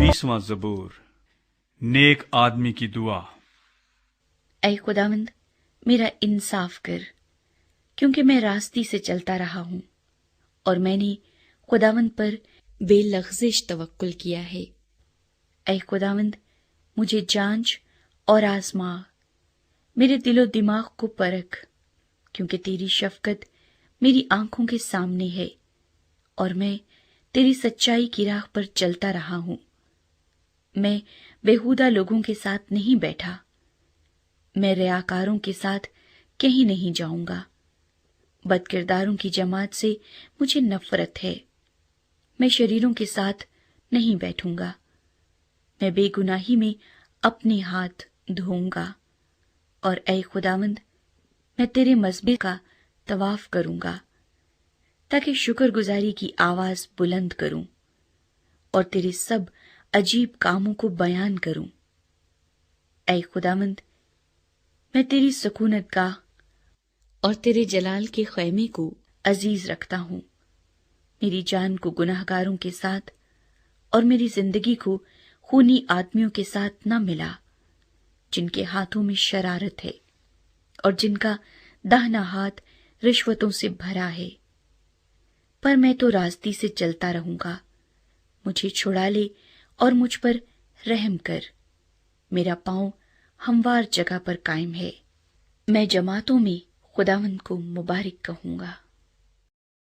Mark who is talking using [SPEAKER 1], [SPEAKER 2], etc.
[SPEAKER 1] 20वां ज़बूर। नेक आदमी की दुआ।
[SPEAKER 2] ऐ खुदावंद, मेरा इंसाफ कर, क्योंकि मैं रास्ती से चलता रहा हूं और मैंने खुदावंद पर बेलग़ज़िश तवक्कुल किया है। ऐ खुदावंद, मुझे जांच और आज़मा, मेरे दिलो दिमाग को परख, क्योंकि तेरी शफ़क़त मेरी आंखों के सामने है और मैं तेरी सच्चाई की राह पर चलता रहा हूं। मैं बेहुदा लोगों के साथ नहीं बैठा, मैं रियाकारों के साथ कहीं नहीं जाऊंगा। बदकिरदारों की जमात से मुझे नफरत है। मैं शरीरों के साथ नहीं बैठूंगा। मैं बेगुनाही में अपने हाथ धोऊंगा और ऐ खुदावंद, मैं तेरे मज़बे का तवाफ करूंगा, ताकि शुक्रगुजारी की आवाज बुलंद करूं और तेरे सब अजीब कामों को बयान करूं। ऐ खुदावंद, मैं तेरी सुकूनत गाह और तेरे जलाल के ख़ैमे को अजीज रखता हूं। मेरी जान को गुनाहगारों के साथ और मेरी जिंदगी को खूनी आदमियों के साथ न मिला, जिनके हाथों में शरारत है और जिनका दाहिना हाथ रिश्वतों से भरा है। पर मैं तो रास्ती से चलता रहूंगा। मुझे छुड़ा ले और मुझ पर रहम कर। मेरा पांव हमवार जगह पर कायम है। मैं जमातों में खुदावंद को मुबारक कहूंगा।